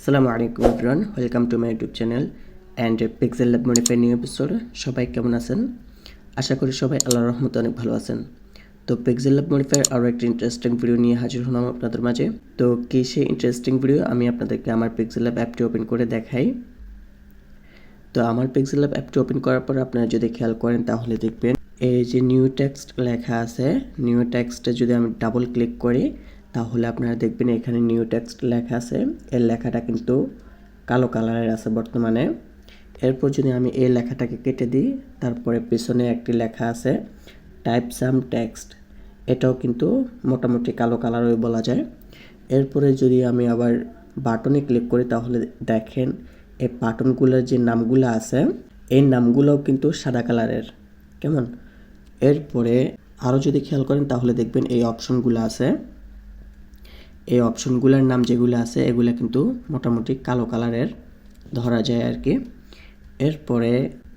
আসসালামু আলাইকুম everyone, welcome to my YouTube channel and pixel lab modify new episode. সবাই কেমন আছেন? আশা করি সবাই আল্লাহর রহমতে অনেক ভালো আছেন। তো পিক্সেল ল্যাব মডিফাইয়ের আরও একটি ইন্টারেস্টিং ভিডিও নিয়ে হাজির হলাম আপনাদের মাঝে। তো কি সেই ইন্টারেস্টিং ভিডিও, আমি আপনাদেরকে আমার পিক্সেল ল্যাব অ্যাপটি ওপেন করে দেখাই। তো আমার পিক্সেল ল্যাব অ্যাপটি ওপেন করার পর আপনারা যদি খেয়াল করেন তাহলে দেখবেন এই যে নিউ টেক্সট লেখা আছে, নিউ টেক্সটে যদি আমি ডাবল ক্লিক করি তাহলে আপনারা দেখবেন এখানে নিউ টেক্সট লেখা আছে। এর লেখাটা কিন্তু কালো কালারের আছে বর্তমানে। এরপর যদি আমি এই লেখাটাকে কেটে দিই, তারপরে পেছনে একটি লেখা আছে টাইপ সাম টেক্সট, এটাও কিন্তু মোটামুটি কালো কালারই বলা যায়। এরপরে যদি আমি আবার বাটনে ক্লিক করি তাহলে দেখেন এই বাটনগুলোর যে নামগুলো আছে এই নামগুলোও কিন্তু সাদা কালারের, কেমন। এরপরে আরও যদি খেয়াল করেন তাহলে দেখবেন এই অপশনগুলো আছে, এই অপশনগুলোর নাম যেগুলো আছে এগুলো কিন্তু মোটামুটি কালো কালারের ধরা যায় আর কি। এরপরে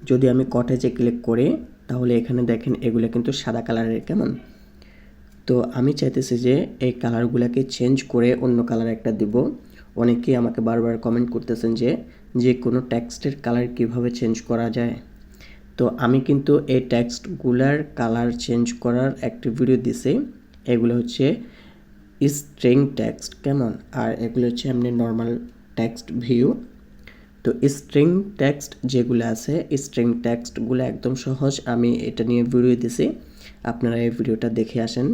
যদি আমি কটেজে ক্লিক করি তাহলে এখানে দেখেন এগুলো কিন্তু সাদা কালারের, কেমন। তো আমি চাইতেছি যে এই কালারগুলোকে চেঞ্জ করে অন্য কালার একটা দিব। অনেকেই আমাকে বারবার কমেন্ট করতেছেন যে কোনো টেক্সটের কালার কিভাবে চেঞ্জ করা যায়। তো আমি কিন্তু এই টেক্সটগুলার কালার চেঞ্জ করার একটি ভিডিও দিছি। এগুলো হচ্ছে স্ট্রিং টেক্সট, কেমন, আর এগুলো হচ্ছে এমনি নর্মাল টেক্সট ভিউ। তো স্ট্রিং টেক্সট যেগুলো আছে স্ট্রিং টেক্সটগুলো একদম সহজ, আমি এটা নিয়ে ভিডিও দিছি, আপনারা এই ভিডিওটা দেখে আসেন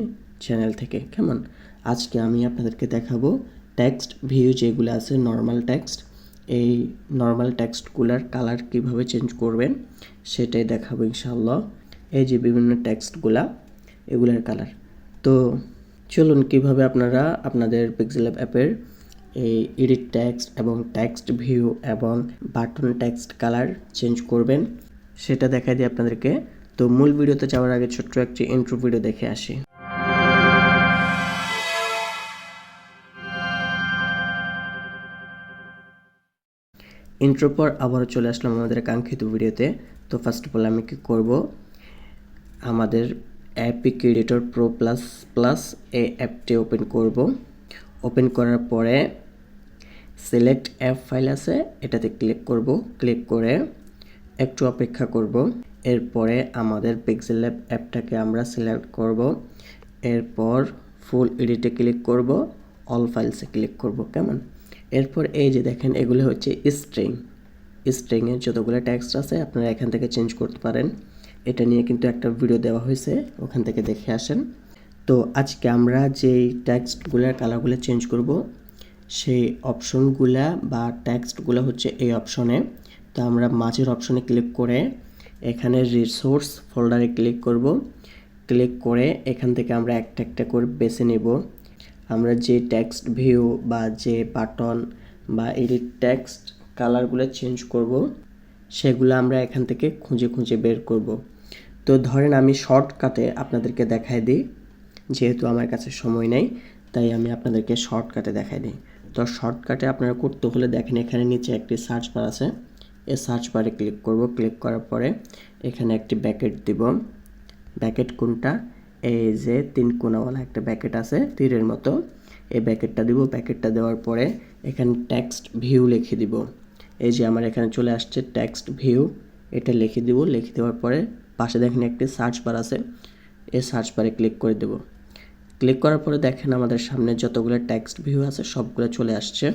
চ্যানেল থেকে, কেমন। আজকে আমি আপনাদেরকে দেখাবো টেক্সট ভিউ যেগুলো আছে নর্মাল টেক্সট, এই নর্মাল টেক্সটগুলোর কালার কিভাবে চেঞ্জ করবেন সেটাই দেখাবো ইনশাআল্লাহ। এই যে বিভিন্ন টেক্সটগুলা এগুলার কালার। তো চলুন কিভাবে আপনারা আপনাদের পিক্সেল ল্যাব অ্যাপের এই এডিট টেক্সট এবং টেক্সট ভিউ এবং বাটন টেক্সট কালার চেঞ্জ করবেন সেটা দেখাই দিই আপনাদেরকে। তো মূল ভিডিওতে যাওয়ার আগে ছোট্ট একটি ইন্ট্রো ভিডিও দেখে আসি। ইন্ট্রো পর আবারও চলে আসলাম আমাদের কাঙ্ক্ষিত ভিডিওতে। তো ফার্স্ট অফ অল আমি কি করব, আমাদের EPIC editor pro plus plus এই অ্যাপটি ওপেন করব। ওপেন করার পরে সিলেক্ট অ্যাপ ফাইল আছে এটাতে ক্লিক করব, ক্লিক করে একটু অপেক্ষা করব। এরপরে আমাদের পিক্সেল ল্যাব অ্যাপটাকে আমরা সিলেক্ট করব। এরপর ফুল এডিটে ক্লিক করব, অল ফাইলসে ক্লিক করব, কেমন। এরপর এই যে দেখেন এগুলো হচ্ছে স্ট্রিংয়ের যতগুলো টেক্সট আছে আপনারা এখান থেকে চেঞ্জ করতে পারেন। এটা নিয়ে কিন্তু একটা ভিডিও দেওয়া হয়েছে, ওখান থেকে দেখে আসেন। তো আজকে আমরা যেই টেক্সটগুলোর কালারগুলো চেঞ্জ করব সেই অপশনগুলা বা টেক্সটগুলো হচ্ছে এই অপশনে। তো আমরা মাঝের অপশনে ক্লিক করে এখানে রিসোর্স ফোল্ডারে ক্লিক করব। ক্লিক করে এখান থেকে আমরা একটা একটা করে বেছে নেব। আমরা যে টেক্সট ভিউ বা যে বাটন বা এডিট টেক্সট কালারগুলো চেঞ্জ করব সেগুলো আমরা এখান থেকে খুঁজে খুঁজে বের করব। তো ধরেন আমি শর্টকাটে আপনাদেরকে দেখাই দিই, যেহেতু আমার কাছে সময় নেই তাই আমি আপনাদেরকে শর্টকাটে দেখাই দিই। তো শর্টকাটে আপনারা করতে হলে দেখেন এখানে নিচে একটি সার্চ বার আছে, এই সার্চ বারে ক্লিক করব। ক্লিক করার পরে এখানে একটি ব্র্যাকেট দিব। ব্র্যাকেট কোনটা, এই যে তিন কোণাওয়ালা একটা ব্র্যাকেট আছে তীরের মতো, এই ব্র্যাকেটটা দিব। ব্র্যাকেটটা দেওয়ার পরে এখানে টেক্সট ভিউ লিখে দিব। এই যে আমার এখানে চলে আসছে টেক্সট ভিউ, এটা লিখে দিব। লিখে দেওয়ার পরে পাশে দেখেন একটি সার্চ বার আছে, এই সার্চ বারে ক্লিক করে দেব। ক্লিক করার পরে দেখেন আমাদের সামনে যতগুলো টেক্সট ভিউ আছে সবগুলো চলে আসছে।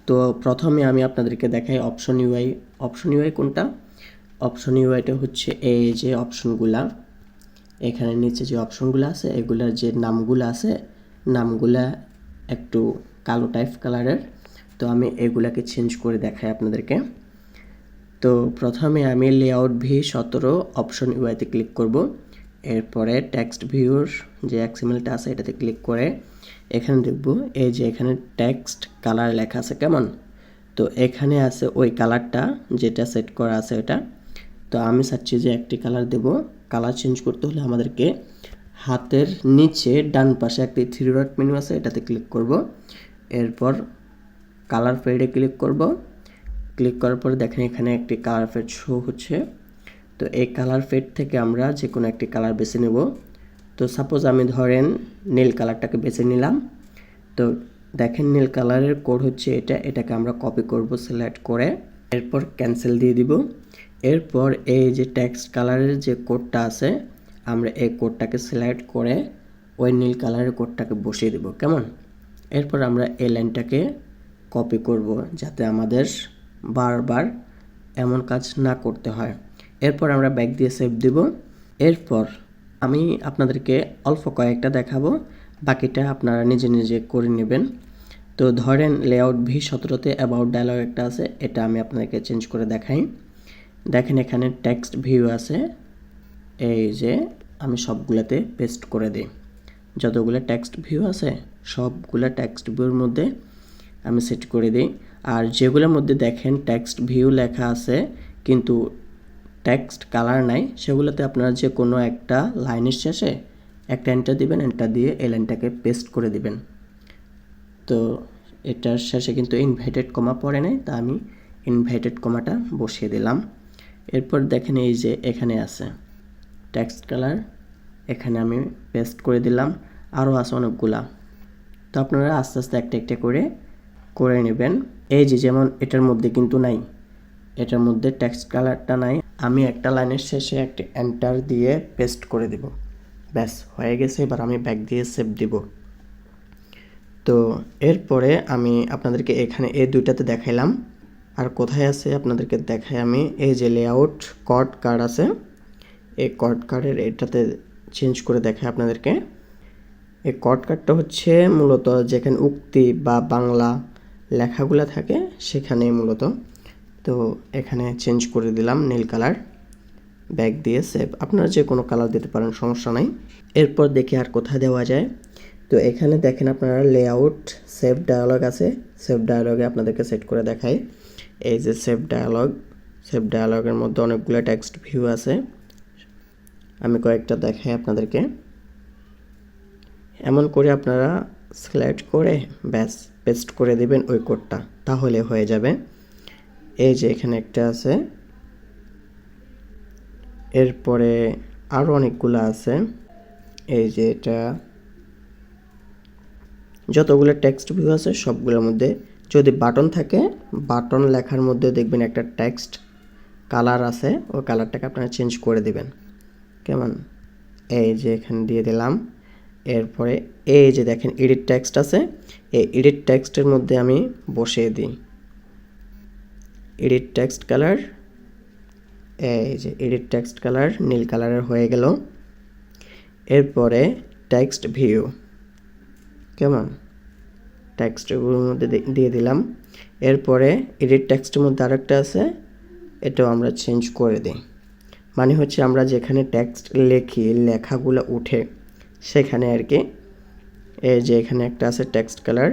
তো প্রথমে আমি আপনাদেরকে দেখাই অপশন ইউআই। অপশন ইউআই কোনটা, অপশন ইউআইটা হচ্ছে এই যে অপশনগুলা, এখানে নিচে যে অপশনগুলো আছে এগুলার যে নামগুলো আছে নামগুলা একটু কালো টাইপ কালারের। তো আমি এগুলাকে চেঞ্জ করে দেখাই আপনাদেরকে। তো প্রথমে আমি লেআউট V17 অপশন ইউআইতে ক্লিক করব। এরপরে টেক্সট ভিউর যে এক্সএমএলটা আছে এটাতে ক্লিক করে এখানে দেখব এই যে এখানে টেক্সট কালার লেখা আছে, কেমন। তো এখানে আছে ওই কালারটা যেটা সেট করা আছে ওটা। তো আমি চাচ্ছি যে একটি কালার দেব। কালার চেঞ্জ করতে হলে আমাদেরকে হাতের নিচে ডান পাশে একটি থ্রি ডট মেনু আছে এটাতে ক্লিক করব। এরপর কালার ফেডে ক্লিক করব। ক্লিক করার পরে দেখেন এখানে একটি কালার ফেড শো হচ্ছে। তো এই কালার ফেড থেকে আমরা যে কোনো একটি কালার বেছে নেব। তো সাপোজ আমি ধরেন নীল কালারটাকে বেছে নিলাম। তো দেখেন নীল কালারের কোড হচ্ছে এটা, এটাকে আমরা কপি করব সিলেক্ট করে, এরপর ক্যান্সেল দিয়ে দিব। এরপর এই যে টেক্সট কালারের যে কোডটা আছে আমরা এই কোডটাকে সিলেক্ট করে ওই নীল কালারের কোডটাকে বসিয়ে দেব, কেমন। এরপর আমরা এই লাইনটাকে কপি করব যাতে আমাদের বারবার এমন কাজ না করতে হয়। এরপর আমরা ব্যাক দিয়ে সেভ দেব। এরপর আমি আপনাদেরকে অল্প কয়েকটা দেখাবো, বাকিটা আপনারা নিজে নিজে করে নেবেন। তো ধরেন লেআউট V17-তে অ্যাবাউট ডায়লগ একটা আছে, এটা আমি আপনাদেরকে চেঞ্জ করে দেখাই। দেখেন এখানে টেক্সট ভিউ আছে, এই যে আমি সবগুলোতে পেস্ট করে দিই। যতগুলো টেক্সট ভিউ আছে সবগুলো টেক্সট ভিউর মধ্যে আমি সেট করে দিই। আর যেগুলোর মধ্যে দেখেন টেক্সট ভিউ লেখা আছে কিন্তু টেক্সট কালার নাই, সেগুলোতে আপনারা যে কোনো একটা লাইনের শেষে একটা এন্টার দিবেন, এন্টার দিয়ে এই লাইনটাকে পেস্ট করে দিবেন। তো এটার শেষে কিন্তু ইনভার্টেড কমা পড়ে নাই, তা আমি ইনভার্টেড কমাটা বসিয়ে দিলাম। এরপর দেখেন এই যে এখানে আছে টেক্সট কালার, এখানে আমি পেস্ট করে দিলাম। আরও আছে অনেকগুলা, তো আপনারা আস্তে আস্তে একটা একটা করে নেবেন। এই যে যেমন এটার মধ্যে কিন্তু নাই, এটার মধ্যে টেক্সট কালারটা নাই, আমি একটা লাইনের শেষে একটা এন্টার দিয়ে পেস্ট করে দেব, ব্যাস হয়ে গেছে। এবার আমি ব্যাক দিয়ে সেভ দিব। তো এরপরে আমি আপনাদেরকে এখানে এই দুইটাতে দেখাইলাম, আর কোথায় আছে আপনাদেরকে দেখাই আমি। এই যে লেআউট কর্ড কার্ড আছে, এই কর্ড কার্ডের এটাতে চেঞ্জ করে দেখাই আপনাদেরকে। এই কর্ড কার্ডটা হচ্ছে মূলত যেখানে উক্তি বা বাংলা লেখাগুলো থাকে সেখানে মূলত। তো এখানে চেঞ্জ করে দিলাম নীল কালার, ব্যাক দিয়ে সেভ। আপনারা যে কোনো কালার দিতে পারেন, সমস্যা নাই। এরপর দেখি আর কোথায় দেওয়া যায়। তো এখানে দেখেন আপনারা লেআউট সেভ ডায়ালগ আছে, সেভ ডায়ালগে আপনাদেরকে সেট করে দেখাই। এই যে সেভ ডায়ালগের মধ্যে অনেকগুলো টেক্সট ভিউ আছে, আমি কয়েকটা দেখাই আপনাদেরকে। এমন করে আপনারা সিলেক্ট করে ব্যাস পেস্ট করে দিবেন ওই কোডটা, তাহলে হয়ে যাবে। এই যে এখানে একটা আছে, এরপরে আরও অনেকগুলো আছে। এই যে এটা, যতগুলো টেক্সট ভিউ আছে সবগুলোর মধ্যে যদি বাটন থাকে, বাটন লেখার মধ্যে দেখবেন একটা টেক্সট কালার আছে, ওই কালারটাকে আপনারা চেঞ্জ করে দিবেন, কেমন। এই যে এখানে দিয়ে দিলাম। এরপরে এই যে দেখেন এডিট টেক্সট আছে, এই এডিট টেক্সটের মধ্যে আমি বসিয়ে দিই এডিট টেক্সট কালার। এই যে এডিট টেক্সট কালার নীল কালারের হয়ে গেল। এরপরে টেক্সট ভিউ, কেমন, টেক্সট ভিউর মধ্যে দিয়ে দিলাম। এরপরে এডিট টেক্সটের মধ্যে আরেকটা আছে, এটাও আমরা চেঞ্জ করে দিই। মানে হচ্ছে আমরা যেখানে টেক্সট লিখি, লেখাগুলো উঠে সেখানে আর কি। এই যে এখানে একটা আছে টেক্সট কালার।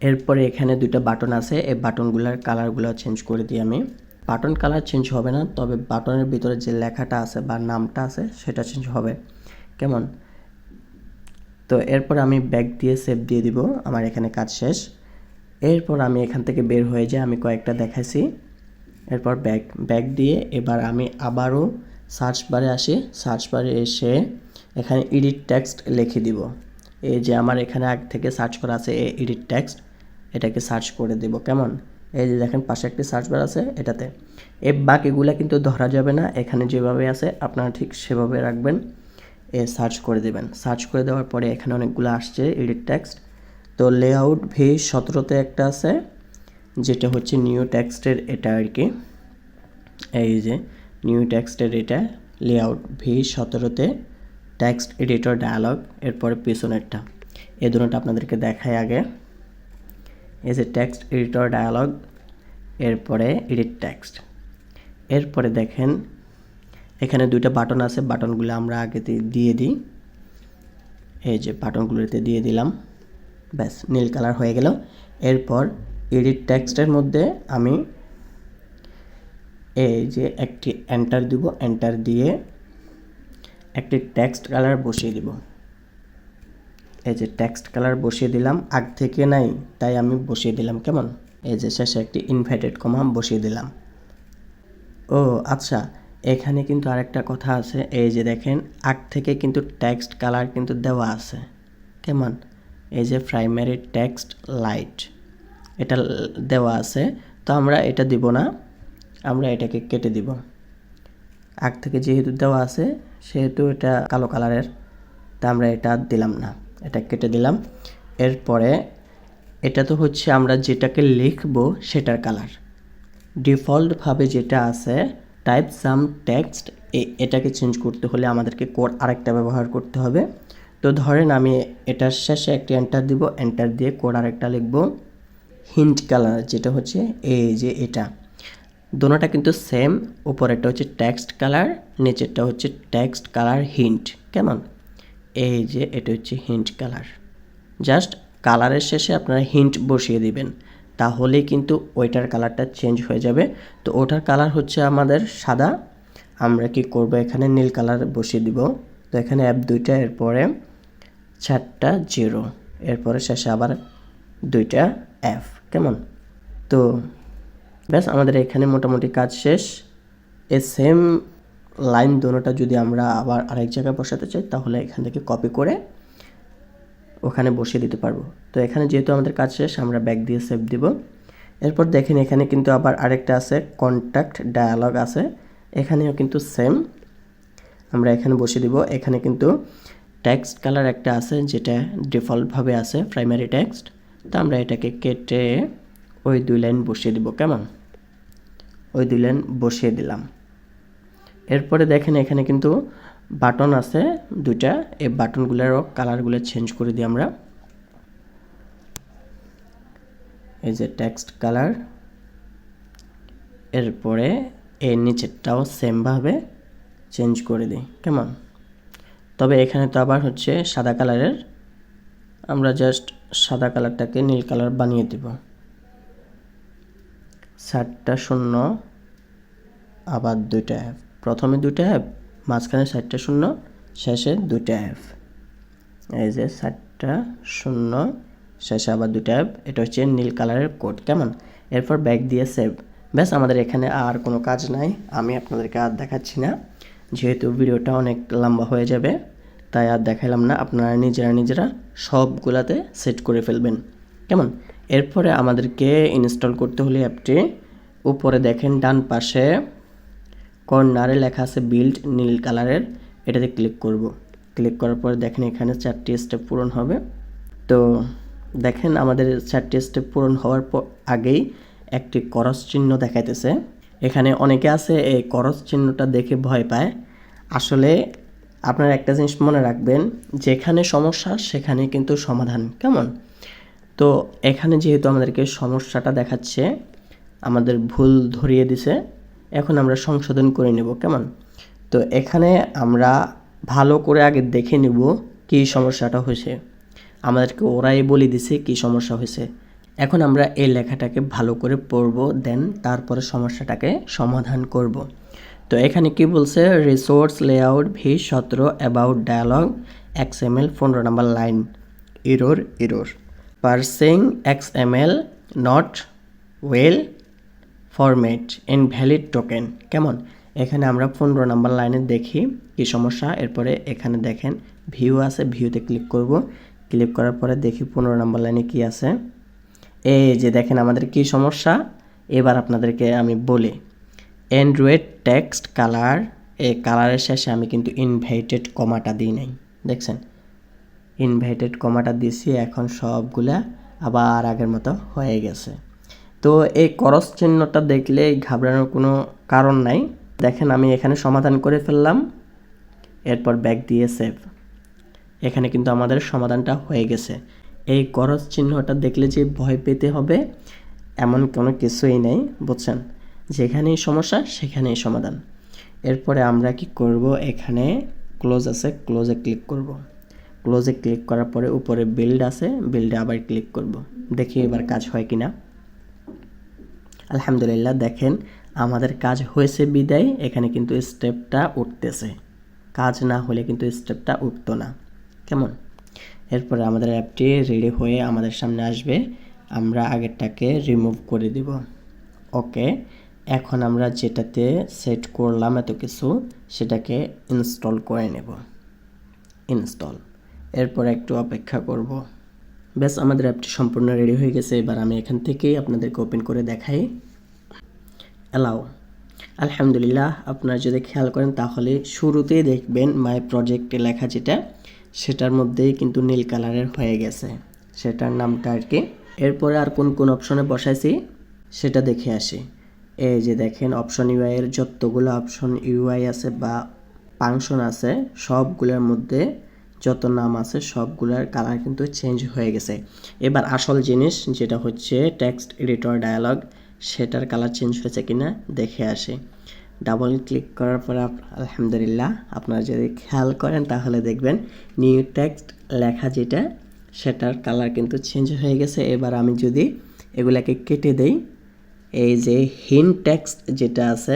এরপরে এখানে দুটো বাটন আছে, এই বাটনগুলোর কালারগুলো চেঞ্জ করে দিই আমি। বাটন কালার চেঞ্জ হবে না, তবে বাটনের ভিতরে যে লেখাটা আছে বা নামটা আছে সেটা চেঞ্জ হবে, কেমন। তো এরপর আমি ব্যাক দিয়ে সেভ দিয়ে দিব, আমার এখানে কাজ শেষ। এরপর আমি এখান থেকে বের হয়ে যাই, আমি কয়েকটা দেখাইছি। এরপর ব্যাক দিয়ে এবার আমি আবারও সার্চ বারে আসি, সার্চ বারে এসে এখানে এডিট টেক্সট লিখে দিব। এই যে আমার এখানে আগে থেকে সার্চ করা আছে এডিট টেক্সট, এটাকে সার্চ করে দেব, কেমন। এই যে দেখেন পাশে একটি সার্চ বার আছে, এটাতে এই বাকিগুলো কিন্তু ধরা যাবে না, এখানে যেভাবে আছে আপনারা ঠিক সেভাবে রাখবেন। সার্চ করে দেবেন, সার্চ করে দেওয়ার পরে এখানে অনেকগুলো আসছে এডিট টেক্সট। তো লেআউট V17-তে একটা আছে যেটা হচ্ছে নিউ টেক্সটের, এটা আর কি। এই যে নিউ টেক্সটের এটা লেআউট V17-তে টেক্সট এডিটর ডায়ালগ, এরপরে পিছনেরটা। এই দুটোটা আপনাদেরকে দেখাই আগে। এই যে টেক্সট এডিটর ডায়ালগ, এরপরে এডিট টেক্সট। এরপরে দেখেন এখানে দুইটা বাটন আছে, বাটনগুলো আমরা আগে দিয়ে দিই। এই যে বাটনগুলোতে দিয়ে দিলাম, ব্যাস নীল কালার হয়ে গেল। এরপর এডিট টেক্সটের মধ্যে আমি এই যে একটি এন্টার দিব, এন্টার দিয়ে একটি টেক্সট কালার বসিয়ে দিব। এই যে টেক্সট কালার বসিয়ে দিলাম, আগ থেকে নাই তাই আমি বসিয়ে দিলাম, কেমন। এই যে শেষে একটি ইনভার্টেড কমা বসিয়ে দিলাম। ও আচ্ছা, এখানে কিন্তু আরেকটা কথা আছে, এই যে দেখেন আগ থেকে কিন্তু টেক্সট কালার কিন্তু দেওয়া আছে, কেমন। এই যে প্রাইমারি টেক্সট লাইট এটা দেওয়া আছে, তো আমরা এটা দিব না, আমরা এটাকে কেটে দিব। আগ থেকে যেহেতু দেওয়া আছে সেহেতু এটা কালো কালারের, তা আমরা এটা দিলাম না, এটা কেটে দিলাম। এরপরে এটা তো হচ্ছে আমরা যেটাকে লিখব সেটার কালার। ডিফল্টভাবে যেটা আছে টাইপ সাম টেক্সট, এটাকে চেঞ্জ করতে হলে আমাদেরকে কোড আরেকটা ব্যবহার করতে হবে। তো ধরেন আমি এটার শেষে একটি এন্টার দিব, এন্টার দিয়ে কোড আরেকটা লিখব হিন্ট কালার, যেটা হচ্ছে এই যে এটা। দোনোটা কিন্তু সেম, উপরেরটা হচ্ছে টেক্সট কালার, নিচেরটা হচ্ছে টেক্সট কালার হিন্ট। কেমন? এই যে এটা হচ্ছে হিন্ট কালার। জাস্ট কালারের শেষে আপনারা হিন্ট বসিয়ে দিবেন, তাহলেই কিন্তু ওইটার কালারটা চেঞ্জ হয়ে যাবে। তো ওটার কালার হচ্ছে আমাদের সাদা, আমরা কি করব এখানে নীল কালার বসিয়ে দিব। তো এখানে অ্যাপ দুইটা, এরপরে 4টা 0, এরপরে শেষে আবার 2টা F। কেমন? তো ব্যাস আমাদের এখানে মোটামুটি কাজ শেষ। এই সেম লাইন দোনোটা যদি আমরা আবার আরেক জায়গায় বসাতে চাই তাহলে এখান থেকে কপি করে ওখানে বসিয়ে দিতে পারবো। তো এখানে যেহেতু আমাদের কাজ শেষ, আমরা ব্যাক দিয়ে সেভ দিব। এরপর দেখেন এখানে কিন্তু আবার আরেকটা আছে, কন্ট্যাক্ট ডায়ালগ আছে, এখানেও কিন্তু সেম, আমরা এখানে বসিয়ে দিব। এখানে কিন্তু টেক্সট কালার একটা আছে যেটা ডিফল্টভাবে আছে প্রাইমারি টেক্সট, তো আমরা এটাকে কেটে ওই 2 লাইন বসিয়ে দিব। কেমন? ওই 2 লাইন বসিয়ে দিলাম। এরপরে দেখেন এখানে কিন্তু বাটন আছে 2টা, এই বাটনগুলোরও কালারগুলো চেঞ্জ করে দিই আমরা। এই যে টেক্সট কালার, এরপরে এর নিচেরটাও সেমভাবে চেঞ্জ করে দিই। কেমন? তবে এখানে তো আবার হচ্ছে সাদা কালারের, আমরা জাস্ট সাদা কালারটাকে নীল কালার বানিয়ে দেব। 4টা 0, আবার 2টা F, প্রথমে 2টা F, মাঝখানে 4টা 0, শেষে 2টা F। এই যে 4টা 0, শেষে আবার 2টা F, এটা হচ্ছে নীল কালারের কোড। কেমন? এরপর ব্যাক দিয়ে সেভ। ব্যাস আমাদের এখানে আর কোনো কাজ নাই, আমি আপনাদেরকে আর দেখাচ্ছি না, যেহেতু ভিডিওটা অনেক লম্বা হয়ে যাবে, তাই আর দেখাইলাম না। আপনারা নিজেরা সবগুলাতে সেট করে ফেলবেন। কেমন? এরপরে আমাদেরকে ইনস্টল করতে হলে অ্যাপটি উপরে দেখেন ডান পাশে কর্নারে লেখা আছে বিল্ড নীল কালারের, এটাতে ক্লিক করব। ক্লিক করার পরে দেখেন এখানে 4টি স্টেপ পূরণ হবে। তো দেখেন আমাদের 4টি স্টেপ পূরণ হওয়ার আগেই একটি ক্রস চিহ্ন দেখাইতেছে। এখানে অনেকে আছে এই ক্রস চিহ্নটা দেখে ভয় পায়। আসলে আপনারা একটা জিনিস মনে রাখবেন, যেখানে সমস্যা সেখানে কিন্তু সমাধান। কেমন? তো এখানে যেহেতু আমাদেরকে সমস্যাটা দেখাচ্ছে, আমাদের ভুল ধরিয়ে দিছে, এখন আমরা সংশোধন করে নেব। কেমন? তো এখানে আমরা ভালো করে আগে দেখে নেব কী সমস্যাটা হয়েছে, আমাদেরকে ওরাই বলে দিছে কী সমস্যা হয়েছে। এখন আমরা এই লেখাটাকে ভালো করে পড়ব, দেন তারপরে সমস্যাটাকে সমাধান করব। তো এখানে কি বলছে, resource layout V17 about dialog XML 15 number line, error parsing XML not well format invalid token. কেমন? এখানে আমরা 15 নম্বর লাইনে দেখি কি সমস্যা। এরপরে এখানে দেখেন ভিউ আছে, ভিউতে ক্লিক করব। ক্লিক করার পরে দেখি 15 নম্বর লাইনে কি আছে। এই যে দেখেন আমাদের কি সমস্যা, এবার আপনাদেরকে আমি বলি। অ্যান্ড্রয়েড টেক্সট কালার, এই কালারের শেষে আমি কিন্তু ইনভাইটেড কমাটা দিই নাই, দেখছেন? ইনভাইটেড কমাটা দিছি, এখন সবগুলা আবার আগের মতো হয়ে গেছে। তো এই ক্রস চিহ্নটা দেখলে ঘাবড়ানোর কোনো কারণ নাই। দেখেন আমি এখানে সমাধান করে ফেললাম, এরপর ব্যাক দিয়ে সেভ। এখানে কিন্তু আমাদের সমাধানটা হয়ে গেছে। এই ক্রস চিহ্নটা দেখলে যে ভয় পেতে হবে এমন কোনো কিছুই নেই, বুঝছেন? যেখানেই সমস্যা সেখানেই সমাধান। এরপরে আমরা কি করব, এখানে ক্লোজ আছে, ক্লোজে ক্লিক করব। ক্লোজে ক্লিক করার পরে উপরে বিল্ড আছে, বিল্ডে আবার ক্লিক করব। দেখি এবার কাজ হয় কিনা। আলহামদুলিল্লাহ, দেখেন আমাদের কাজ হয়েছে বিদায় এখানে কিন্তু স্টেপটা উঠতেছে, কাজ না হলে কিন্তু স্টেপটা উঠতো না। কেমন? এরপরে আমাদের অ্যাপটি রেডি হয়ে আমাদের সামনে আসবে, আমরা আগেরটাকে রিমুভ করে দিব। ওকে, এখন আমরা যেটাতে সেট করলাম এত কিছু সেটাকে ইনস্টল করে নেব। ইনস্টল, এরপর একটু অপেক্ষা করব। ব্যাস আমাদের অ্যাপটি সম্পূর্ণ রেডি হয়ে গেছে। এবার আমি এখান থেকেই আপনাদেরকে ওপেন করে দেখাই। অ্যালাউ। আলহামদুলিল্লাহ, আপনারা যদি খেয়াল করেন তাহলে শুরুতেই দেখবেন মাই প্রজেক্টে লেখা যেটা, সেটার মধ্যেই কিন্তু নীল কালারের হয়ে গেছে, সেটার নামটা আর কি। এরপরে আর কোন কোন অপশনে বসাইছি সেটা দেখে আসি। এই যে দেখেন অপশন ইউআই এর যতগুলো অপশন ইউআই আছে বা ফাংশন আছে সবগুলোর মধ্যে যত নাম আছে সবগুলোর কালার কিন্তু চেঞ্জ হয়ে গেছে। এবার আসল জিনিস যেটা হচ্ছে টেক্সট এডিটর ডায়ালগ, সেটার কালার চেঞ্জ হয়েছে কিনা দেখে আসি। ডাবল ক্লিক করার পরে আলহামদুলিল্লাহ আপনারা যদি খেয়াল করেন তাহলে দেখবেন নিউ টেক্সট লেখা যেটা সেটার কালার কিন্তু চেঞ্জ হয়ে গেছে। এবার আমি যদি এগুলাকে কেটে দেই, এই যে হিন্ট টেক্সট যেটা আছে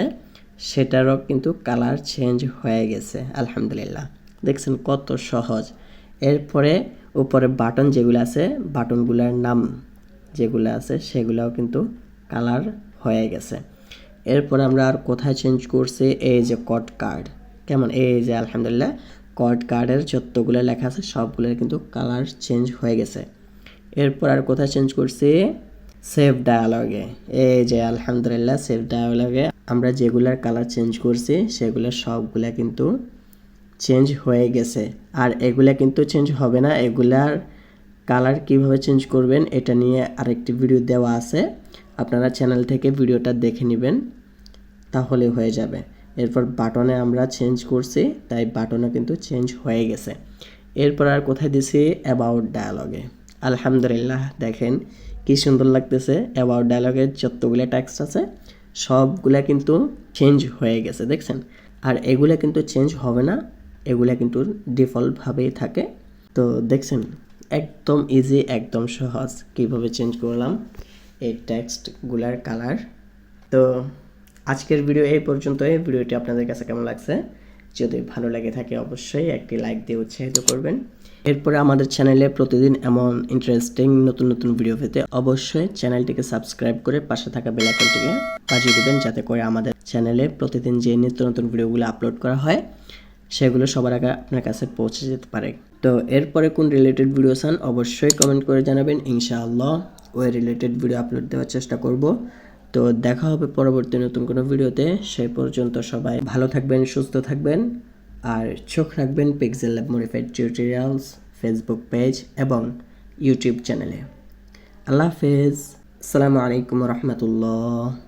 সেটারও কিন্তু কালার চেঞ্জ হয়ে গেছে আলহামদুলিল্লাহ। দেখছেন কত সহজ। এরপরে উপরে বাটন যেগুলো আছে বাটনগুলোর নাম যেগুলো আছে সেগুলোও কিন্তু কালার হয়ে গেছে। এরপর আমরা আর কোথায় চেঞ্জ করছি, এই যে কোড কার্ড, কেমন এই যে আলহামদুলিল্লাহ কোড কার্ডের যতগুলো লেখা আছে সবগুলোর কিন্তু কালার চেঞ্জ হয়ে গেছে। এরপর আর কোথায় চেঞ্জ করছি, সেভ ডায়ালগে, এই যে আলহামদুলিল্লাহ সেভ ডায়ালগে আমরা যেগুলার কালার চেঞ্জ করছি সেগুলো সবগুলা কিন্তু চেঞ্জ হয়ে গেছে। আর এগুলা কিন্তু চেঞ্জ হবে না, এগুলার কালার কিভাবে চেঞ্জ করবেন এটা নিয়ে আরেকটি ভিডিও দেওয়া আছে, আপনারা চ্যানেল থেকে ভিডিওটা দেখে নেবেন তাহলে হয়ে যাবে। এরপর বাটনে আমরা চেঞ্জ করছি তাই বাটনও কিন্তু চেঞ্জ হয়ে গেছে। এরপর আর কোথায় দিছি, অ্যাবাউট ডায়ালগে, আলহামদুলিল্লাহ দেখেন কি সুন্দর লাগতেছে। অ্যাবাউট ডায়ালগের যতগুলো টেক্সট আছে সবগুলা কিন্তু চেঞ্জ হয়ে গেছে দেখছেন। আর এগুলা কিন্তু চেঞ্জ হবে না, এগুলা কিন্তু ডিফল্টভাবেই থাকে। তো দেখছেন একদম ইজি, একদম সহজ কিভাবে চেঞ্জ করলাম এই টেক্সটগুলার কালার। তো আজকের ভিডিও এই পর্যন্তই। ভিডিওটি আপনাদের কাছে কেমন লাগছে যদি ভালো লাগে থাকে অবশ্যই একটি লাইক দিয়ে উৎসাহিত করবেন। এরপরে আমাদের চ্যানেলে প্রতিদিন এমন ইন্টারেস্টিং নতুন নতুন ভিডিও পেতে অবশ্যই চ্যানেলটিকে সাবস্ক্রাইব করে পাশে থাকা বেল আইকনটিকে বাজিয়ে দিবেন, যাতে করে আমাদের চ্যানেলে প্রতিদিন যে নিত্য নতুন ভিডিওগুলো আপলোড করা হয় সেগুলো সবার আগে আপনার কাছে পৌঁছে যেতে পারে। তো এরপরে কোন রিলেটেড ভিডিও চান অবশ্যই কমেন্ট করে জানাবেন, ইনশাআল্লাহ ওই রিলেটেড ভিডিও আপলোড দেওয়ার চেষ্টা করব। তো দেখা হবে পরবর্তী নতুন কোনো ভিডিওতে। সেই পর্যন্ত সবাই ভালো থাকবেন, সুস্থ থাকবেন, আর চোখ রাখবেন pixel lab modified tutorials Facebook page এবং ইউটিউব চ্যানেলে। আল্লাহ হাফেজ, আসসালামু আলাইকুম রহমতুল্লাহ।